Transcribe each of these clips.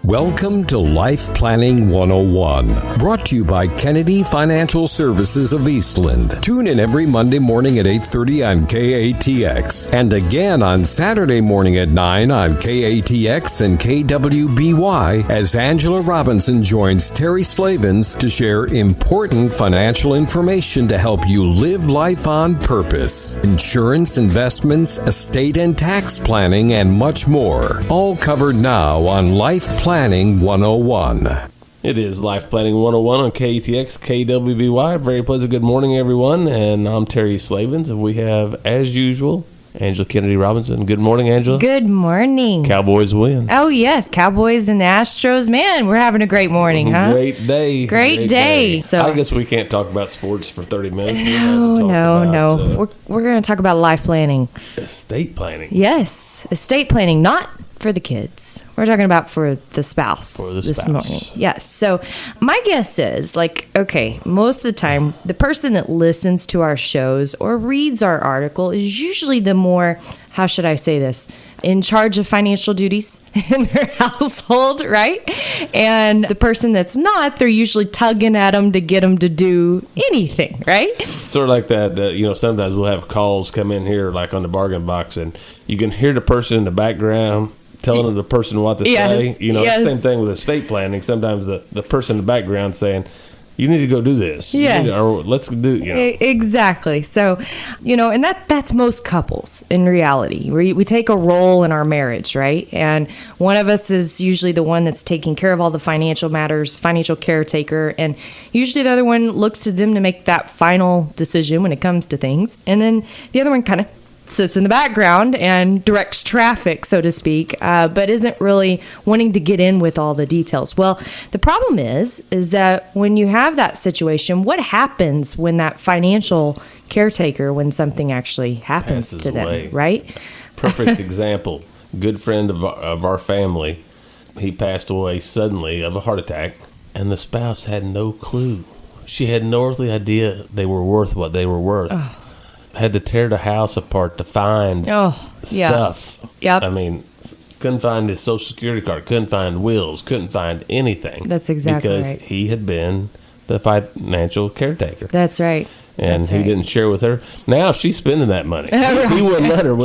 Welcome to Life Planning 101, brought to you by Kennedy Financial Services of Eastland. Tune in every Monday morning at 8:30 on KATX, and again on Saturday morning at 9 on KATX and KWBY as Angela Robinson joins Terry Slavens to share important financial information to help you live life on purpose. Insurance, investments, estate and tax planning, and much more. All covered now on Life Planning 101. It is Life Planning 101 on KATX, KWBY. Very pleasant good morning, everyone. And I'm Terry Slavens, and we have, as usual, Angela Kennedy Robinson. Good morning, Angela. Good morning. Cowboys win. Oh, yes. Cowboys and the Astros. Man, we're having a great morning, huh? Great day. Great day. So I guess we can't talk about sports for 30 minutes. No. We're going to talk about life planning. Estate planning. Yes. Estate planning, not for the kids. We're talking about for the spouse this morning. Yes. So my guess is, most of the time, the person that listens to our shows or reads our article is usually the more, how should I say this, in charge of financial duties in their household, right? And the person that's not, they're usually tugging at them to get them to do anything, right? Sort of like that, sometimes we'll have calls come in here, like on the bargain box, and you can hear the person in the background telling the person what to say. Yes. Same thing with estate planning. Sometimes the person in the background saying, you need to go do this. Yes. Or let's do, Exactly. So, and that's most couples in reality. We take a role in our marriage, right? And one of us is usually the one that's taking care of all the financial matters, financial caretaker. And usually the other one looks to them to make that final decision when it comes to things. And then the other one kind of sits in the background and directs traffic, so to speak, but isn't really wanting to get in with all the details. Well, the problem is that when you have that situation, what happens when that financial caretaker, when something actually happens passes to them, away. Right? Perfect example. Good friend of our family. He passed away suddenly of a heart attack, and the spouse had no clue. She had no earthly idea they were worth what they were worth. Oh. Had to tear the house apart to find stuff. Yep. I mean, couldn't find his Social Security card, couldn't find wills, couldn't find anything. That's exactly because right. Because he had been the financial caretaker. That's right. And he didn't share with her. Now she's spending that money. He wouldn't let her.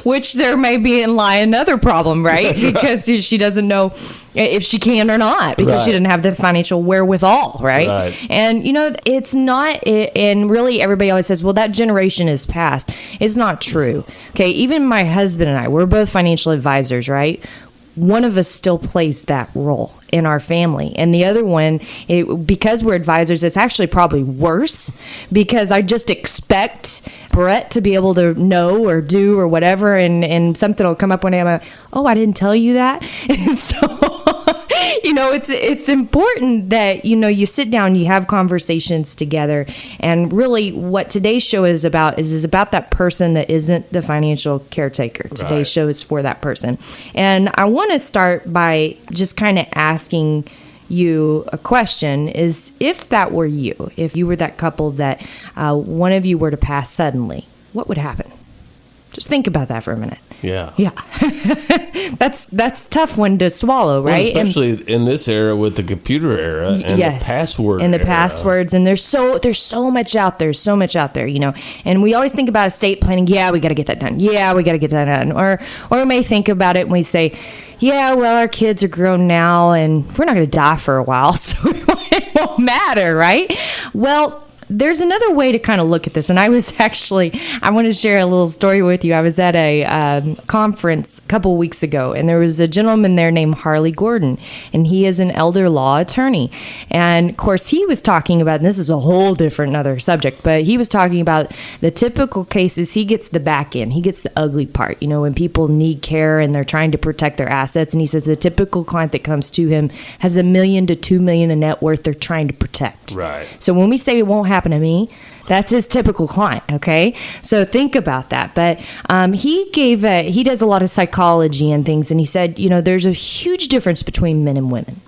Which there may be another problem, right? Because she doesn't know if she can or not, because she didn't have the financial wherewithal, right? And, it's not, and really everybody always says, well, that generation is past. It's not true. Okay, even my husband and I, we're both financial advisors, right? One of us still plays that role in our family. And the other one, because we're advisors, it's actually probably worse, because I just expect Brett to be able to know or do or whatever, and something will come up one day, I'm like, oh, I didn't tell you that? And so... it's important that, you sit down, you have conversations together. And really what today's show is about is about that person that isn't the financial caretaker. Today's show is for that person. And I want to start by just kind of asking you a question, is if that were you, if you were that couple that one of you were to pass suddenly, what would happen? Just think about that for a minute. Yeah. That's a tough one to swallow, right? Well, especially in this era with the computer era and the password and the era. passwords, and there's so much out there, And we always think about estate planning. Yeah, we got to get that done. Yeah, we got to get that done. Or we may think about it and we say, yeah, well, our kids are grown now and we're not going to die for a while, so it won't matter, right? Well, there's another way to kind of look at this. And I want to share a little story with you. I was at a conference a couple of weeks ago, and there was a gentleman there named Harley Gordon, and he is an elder law attorney. And of course, he was talking about, and this is a whole different other subject, but he was talking about the typical cases. He gets the back end. He gets the ugly part, when people need care and they're trying to protect their assets. And he says the typical client that comes to him has $1 million to $2 million in net worth they're trying to protect. Right. So when we say it won't happen to me, that's his typical client. Okay, so think about that. But he does a lot of psychology and things, and he said, there's a huge difference between men and women,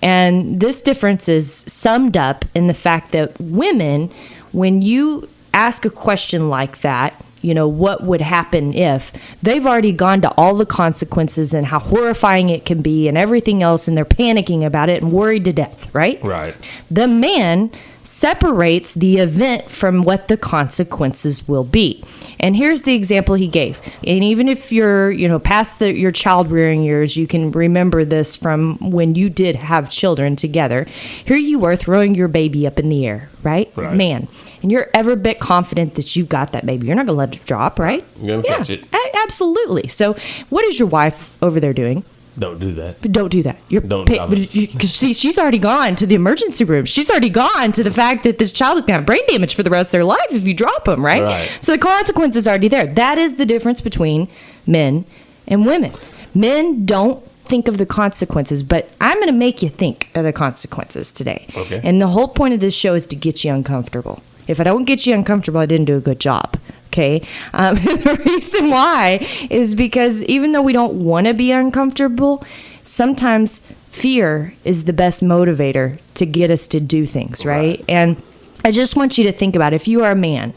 and this difference is summed up in the fact that women, when you ask a question like that, what would happen if they've already gone to all the consequences and how horrifying it can be and everything else, and they're panicking about it and worried to death, right? Right. The man separates the event from what the consequences will be. And here's the example he gave. And even if you're, past your child rearing years, you can remember this from when you did have children together. Here you were throwing your baby up in the air, right? Man. And you're every bit confident that you've got that baby. You're not going to let it drop, right? You're going to catch it. Absolutely. So what is your wife over there doing? Don't do that. But don't do that. Because she's already gone to the emergency room. She's already gone to the fact that this child is going to have brain damage for the rest of their life if you drop them, right? So the consequence is already there. That is the difference between men and women. Men don't think of the consequences, but I'm going to make you think of the consequences today. Okay. And the whole point of this show is to get you uncomfortable. If I don't get you uncomfortable, I didn't do a good job. Okay. The reason why is because even though we don't want to be uncomfortable, sometimes fear is the best motivator to get us to do things, right? And I just want you to think about if you are a man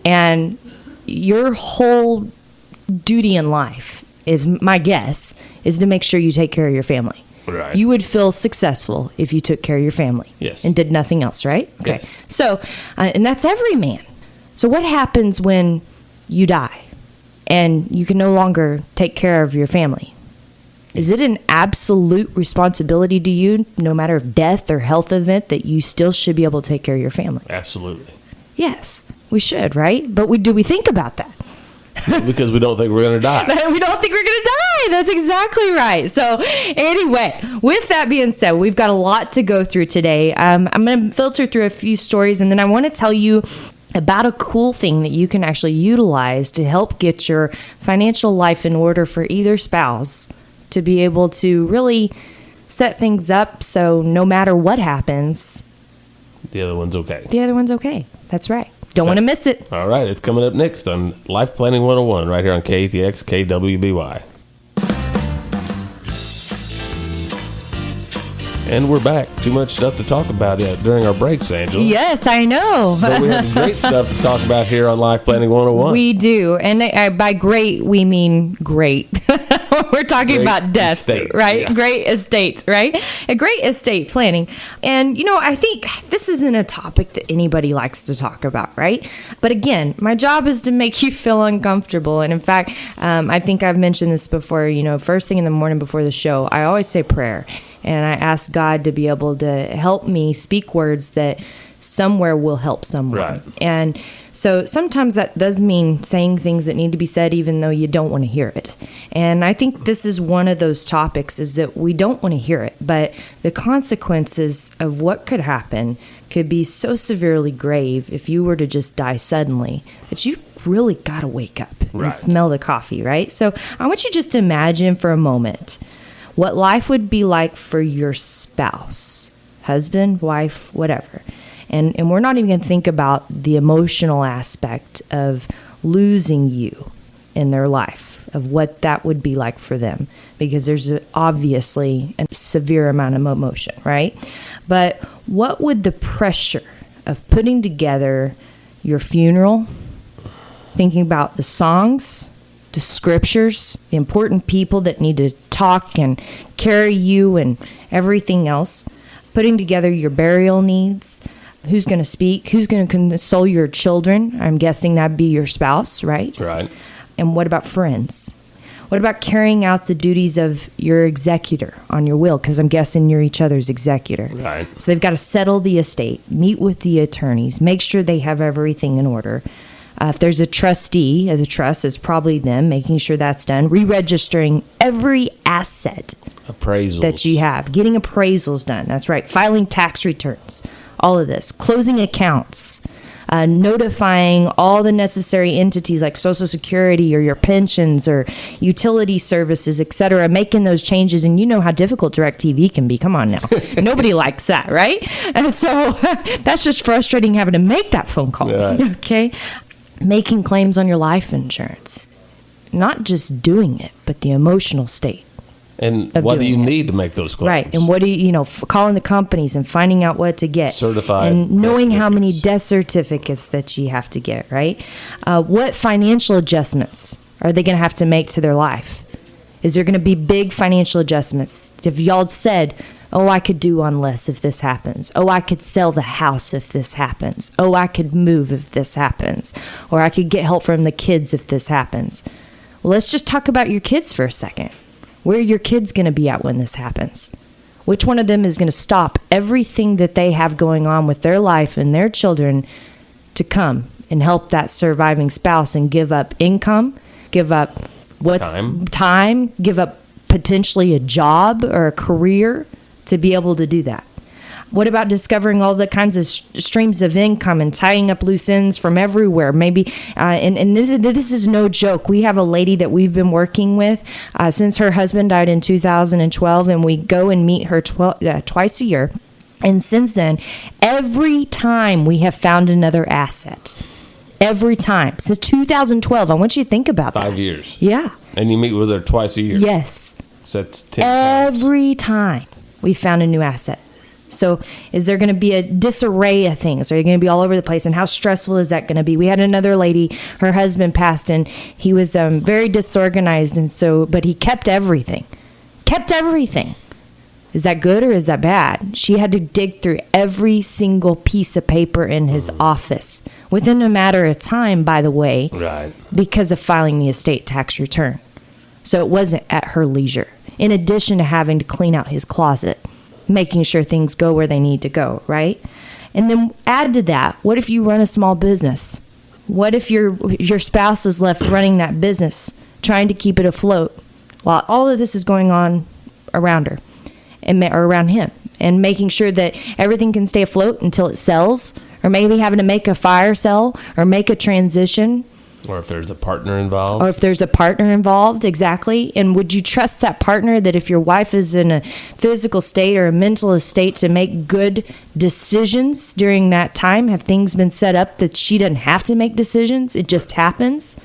and your whole duty in life is, my guess, is to make sure you take care of your family. Right. You would feel successful if you took care of your family. Yes. And did nothing else, right? Okay. Yes. So, and that's every man. So what happens when you die and you can no longer take care of your family? Is it an absolute responsibility to you, no matter if death or health event, that you still should be able to take care of your family? Absolutely. Yes, we should, right? But do we think about that? Because we don't think we're going to die. We don't think we're going to die. That's exactly right. So anyway, with that being said, we've got a lot to go through today. I'm going to filter through a few stories, and then I want to tell you about a cool thing that you can actually utilize to help get your financial life in order for either spouse to be able to really set things up so no matter what happens, the other one's okay. The other one's okay. That's right. Don't want to miss it. All right, it's coming up next on Life Planning 101 right here on KATX KWBY. And we're back. Too much stuff to talk about during our breaks, Angela. Yes, I know. But we have great stuff to talk about here on Life Planning 101. We do. And by great, we mean great. We're talking about death, estate, right? Yeah. Great estates, right? A great estate planning. And, I think this isn't a topic that anybody likes to talk about, right? But again, my job is to make you feel uncomfortable. And in fact, I think I've mentioned this before, first thing in the morning before the show, I always say prayer. And I ask God to be able to help me speak words that somewhere will help someone. Right. And so sometimes that does mean saying things that need to be said even though you don't want to hear it. And I think this is one of those topics is that we don't want to hear it, but the consequences of what could happen could be so severely grave if you were to just die suddenly that you really got to wake up and smell the coffee, right? So I want you just to imagine for a moment what life would be like for your spouse, husband, wife, whatever. And we're not even going to think about the emotional aspect of losing you in their life, of what that would be like for them, because there's obviously a severe amount of emotion, right? But what would the pressure of putting together your funeral, thinking about the songs, the scriptures, the important people that need to talk and carry you and everything else, putting together your burial needs, who's going to speak, who's going to console your children? I'm guessing that'd be your spouse, right? Right. And what about friends? What about carrying out the duties of your executor on your will? Because I'm guessing you're each other's executor. Right. So they've got to settle the estate, meet with the attorneys, make sure they have everything in order. If there's a trustee of the trust, it's probably them, making sure that's done. Re-registering every asset appraisals that you have. Getting appraisals done. That's right. Filing tax returns. All of this. Closing accounts. Notifying all the necessary entities like Social Security or your pensions or utility services, etc. Making those changes. And you know how difficult DirecTV can be. Come on now. Nobody likes that, right? And so that's just frustrating having to make that phone call. Yeah. Okay? Making claims on your life insurance. Not just doing it, but the emotional state And of what do doing you it. need to make those claims? Right. And what do calling the companies and finding out what to get. Certified and knowing death how many certificates. death certificates that you have to get, right? What financial adjustments are they going to have to make to their life? Is there going to be big financial adjustments? If y'all said, oh, I could do on less if this happens. Oh, I could sell the house if this happens. Oh, I could move if this happens. Or I could get help from the kids if this happens. Well, let's just talk about your kids for a second. Where are your kids going to be at when this happens? Which one of them is going to stop everything that they have going on with their life and their children to come and help that surviving spouse and give up income, give up time, give up potentially a job or a career to be able to do that? What about discovering all the kinds of streams of income and tying up loose ends from everywhere? Maybe, and this is no joke. We have a lady that we've been working with since her husband died in 2012, and we go and meet her twice a year. And since then, every time we have found another asset. Every time. Since 2012. I want you to think about that. 5 years. Yeah. And you meet with her twice a year. Yes. So that's 10 times. Every time we found a new asset. So is there going to be a disarray of things? Are you going to be all over the place? And how stressful is that going to be? We had another lady, her husband passed, and he was very disorganized. And so, but he kept everything. Kept everything. Is that good or is that bad? She had to dig through every single piece of paper in his office within a matter of time, by the way, Right. because of filing the estate tax return. So it wasn't at her leisure. In addition to having to clean out his closet, making sure things go where they need to go, right? And then add to that, what if you run a small business? What if your spouse is left running that business, trying to keep it afloat, while all of this is going on around her or around him, and making sure that everything can stay afloat until it sells, or maybe having to make a fire sale or make a transition? Or if there's a partner involved. Or if there's a partner involved, exactly. And would you trust that partner that if your wife is in a physical state or a mental state to make good decisions during that time? Have things been set up that she doesn't have to make decisions? It just happens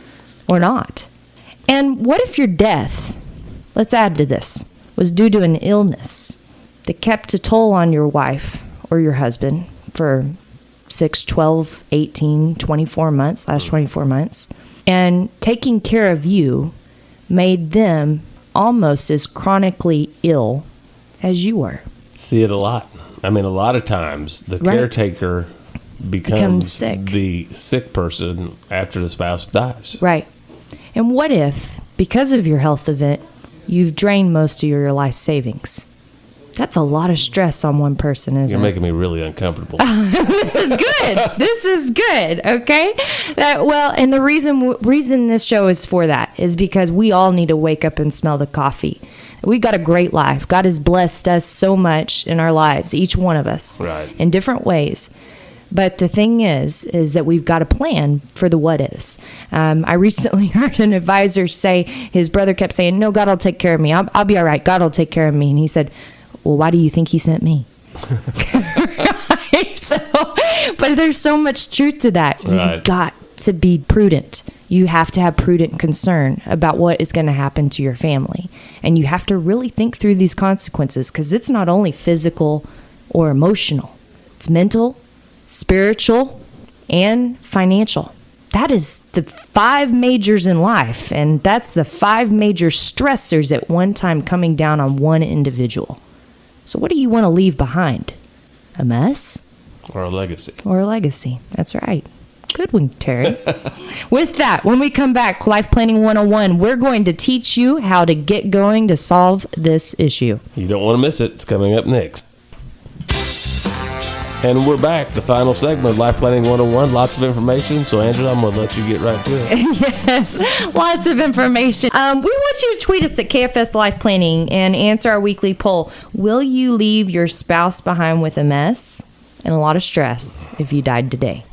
or not? And what if your death, let's add to this, was due to an illness that kept a toll on your wife or your husband for 6, 12, 18, 24 months, last 24 months. And taking care of you made them almost as chronically ill as you were. See it a lot. I mean, a lot of times the Right. caretaker Becomes becomes sick. the sick person after the spouse dies. Right. And what if, because of your health event, you've drained most of your life savings? That's a lot of stress on one person, isn't You're it? making me really uncomfortable. This is good. This is good. Okay. And the reason this show is for that is because we all need to wake up and smell the coffee. We've got a great life. God has blessed us so much in our lives, each one of us, Right. in different ways. But the thing is that we've got a plan for the what ifs. I recently heard an advisor say his brother kept saying, "No, God will take care of me. I'll be all right. God will take care of me." And he said, "Well, why do you think he sent me?" But there's so much truth to that. Right. You've got to be prudent. You have to have prudent concern about what is going to happen to your family. And you have to really think through these consequences, because it's not only physical or emotional. It's mental, spiritual, and financial. That is the 5 majors in life. And that's the 5 major stressors at one time coming down on one individual. So what do you want to leave behind? A mess Or a legacy. or a legacy? That's right. Good one, Terry. With that, when we come back, Life Planning 101, we're going to teach you how to get going to solve this issue. You don't want to miss it. It's coming up next. And we're back. The final segment of Life Planning 101. Lots of information. So, Angela, I'm going to let you get right to it. Yes, lots of information. We want you to tweet us at KFS Life Planning and answer our weekly poll. Will you leave your spouse behind with a mess and a lot of stress if you died today?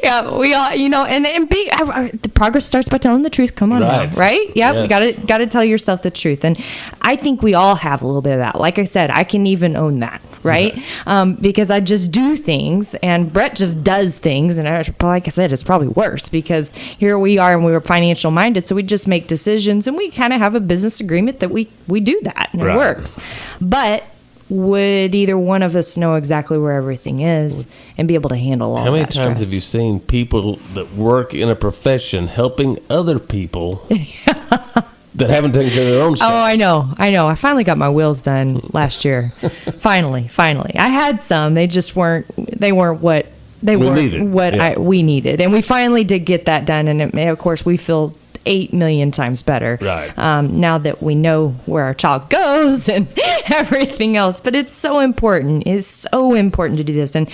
Yeah, we all, the progress starts by telling the truth. Come on Right. now, right? Yeah, Yes. got to tell yourself the truth. And I think we all have a little bit of that. Like I said, I can even own that. right? Because I just do things, and Brett just does things, and like I said, it's probably worse because here we are and we were financial minded, so we just make decisions, and we kind of have a business agreement that we do that, and it works. But would either one of us know exactly where everything is and be able to handle all that? How many times stress? have you seen people that work in a profession helping other people that haven't taken care of their own stuff? Oh, I know. I finally got my wheels done last year. finally. I had some. They just weren't what we needed. And we finally did get that done. And of course, we feel 8 million times better. Right. Now that we know where our child goes and everything else. But it's so important. It's so important to do this. And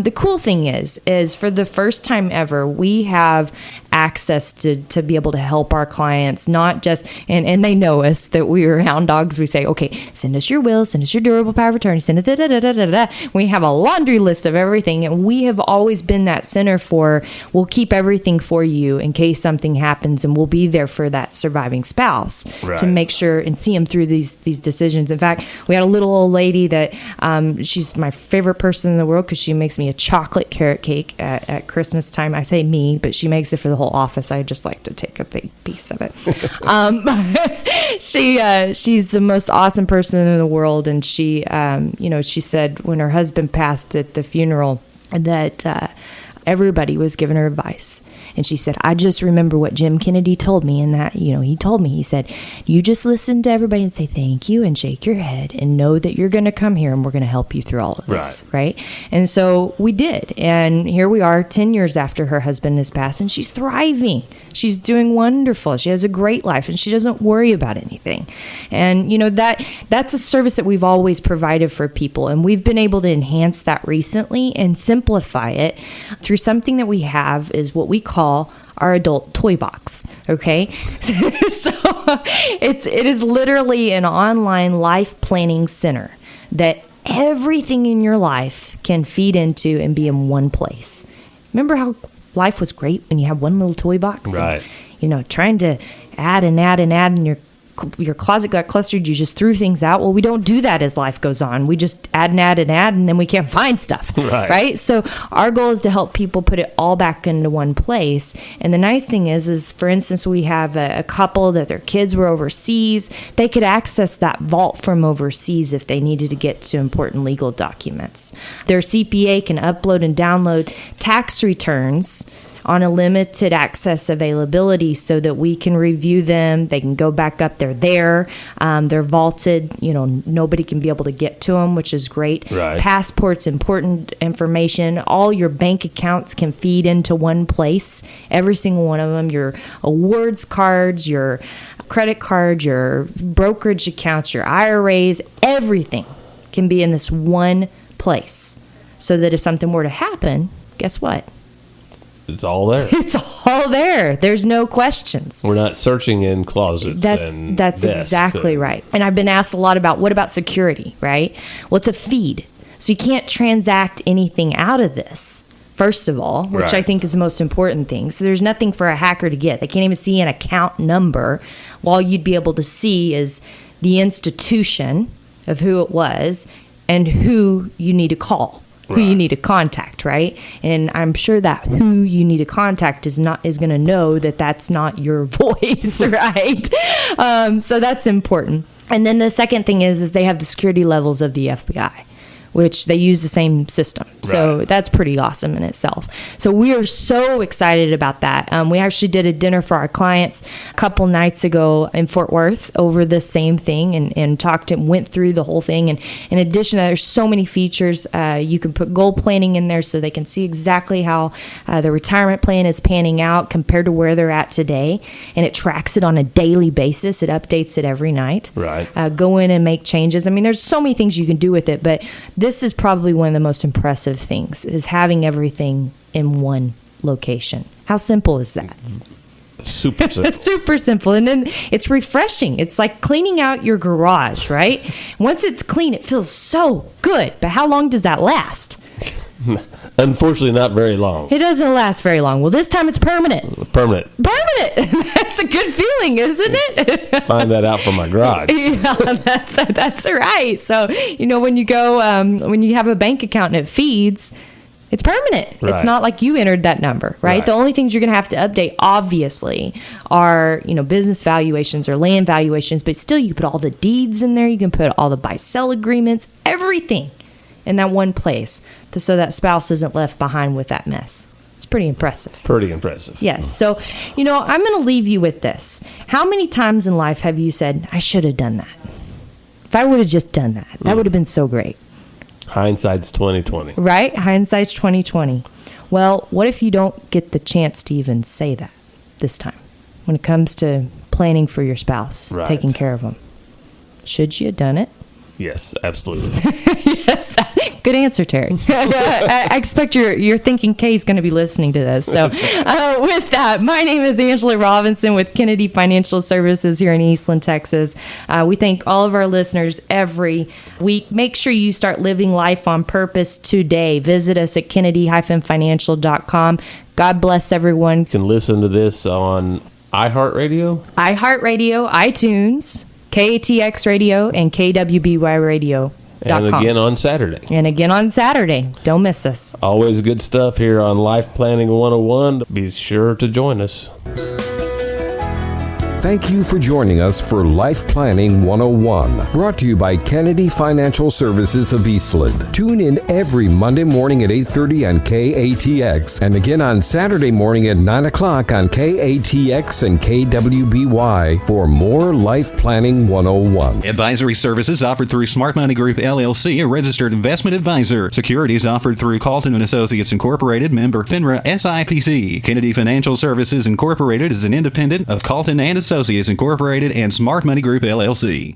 the cool thing is for the first time ever, we have access to be able to help our clients, not just, and they know us that we are hound dogs. We say, okay, send us your will, send us your durable power of attorney, send it, We have a laundry list of everything, and we have always been that center for, we'll keep everything for you in case something happens, and we'll be there for that surviving spouse to make sure and see them through these decisions. In fact, we had a little old lady that, she's my favorite person in the world because she makes me a chocolate carrot cake at Christmas time. I say me, but she makes it for the whole office. I just like to take a big piece of it. She's the most awesome person in the world, and she said when her husband passed at the funeral that everybody was giving her advice. And she said, I just remember what Jim Kennedy told me, and that, he told me, he said, you just listen to everybody and say thank you and shake your head and know that you're going to come here and we're going to help you through all of this. Right. And so we did. And here we are 10 years after her husband has passed, and she's thriving. She's doing wonderful. She has a great life, and she doesn't worry about anything. And, that's a service that we've always provided for people. And we've been able to enhance that recently and simplify it through something that we have is what we call our adult toy box. Okay. So it is literally an online life planning center that everything in your life can feed into and be in one place. Remember how life was great when you had one little toy box? Right. And, trying to add and your closet got clustered, you just threw things out. Well, we don't do that as life goes on. We just add, and then we can't find stuff. Right? So our goal is to help people put it all back into one place. And the nice thing is for instance, we have a couple that their kids were overseas. They could access that vault from overseas if they needed to get to important legal documents. Their CPA can upload and download tax returns on a limited access availability so that we can review them. They can go back up. They're there. They're vaulted. Nobody can be able to get to them, which is great. Right. Passports, important information. All your bank accounts can feed into one place. Every single one of them. Your awards cards, your credit cards, your brokerage accounts, your IRAs, everything can be in this one place. So that if something were to happen, guess what? It's all there. It's all there. There's no questions. We're not searching in closets. That's exactly right. And I've been asked a lot about what about security, right? Well, it's a feed. So you can't transact anything out of this, first of all, which I think is the most important thing. So there's nothing for a hacker to get. They can't even see an account number. All you'd be able to see is the institution of who it was and who you need to call. Who you need to contact, right? And I'm sure that who you need to contact is going to know that that's not your voice, right? So that's important. And then the second thing is they have the security levels of the FBI, which they use the same system. So that's pretty awesome in itself. So we are so excited about that. We actually did a dinner for our clients a couple nights ago in Fort Worth over the same thing and went through the whole thing. And in addition, there's so many features. You can put goal planning in there so they can see exactly how the retirement plan is panning out compared to where they're at today. And it tracks it on a daily basis. It updates it every night. Go in and make changes. I mean, there's so many things you can do with it, but this is probably one of the most impressive things is having everything in one location. How simple is that? Super simple. Super simple. And then it's refreshing. It's like cleaning out your garage, right? Once it's clean, it feels so good. But how long does that last? Unfortunately, not very long. It doesn't last very long. Well, this time it's permanent. Permanent. That's a good feeling, isn't it? Find that out from my garage. Yeah, that's right. So, when you go, when you have a bank account and it feeds, it's permanent. Right. It's not like you entered that number, right? Right. The only things you're going to have to update, obviously, are, business valuations or land valuations, but still you put all the deeds in there. You can put all the buy-sell agreements, everything in that one place so that spouse isn't left behind with that mess. It's pretty impressive. Pretty impressive. Yes. So, I'm going to leave you with this. How many times in life have you said, I should have done that? If I would have just done that, that would have been so great. Hindsight's 20/20. Right? Hindsight's 20/20. Well, what if you don't get the chance to even say that this time when it comes to planning for your spouse, Right. taking care of them? Should you have done it? Yes, absolutely. Yes. Good answer, Terry. I expect your thinking Kay's going to be listening to this. So with that, my name is Angela Robinson with Kennedy Financial Services here in Eastland, Texas. We thank all of our listeners every week. Make sure you start living life on purpose today. Visit us at kennedy-financial.com. God bless everyone. You can listen to this on iHeartRadio, iTunes, KATX Radio, and KWBY Radio. and again on Saturday. And again on Saturday. Don't miss us. Always good stuff here on Life Planning 101. Be sure to join us. Thank you for joining us for Life Planning 101, brought to you by Kennedy Financial Services of Eastland. Tune in every Monday morning at 8:30 on KATX and again on Saturday morning at 9 o'clock on KATX and KWBY for more Life Planning 101. Advisory services offered through Smart Money Group, LLC, a registered investment advisor. Securities offered through Carlton & Associates Incorporated, member FINRA SIPC. Kennedy Financial Services Incorporated is an independent of Carlton & Associates Incorporated and Smart Money Group, LLC.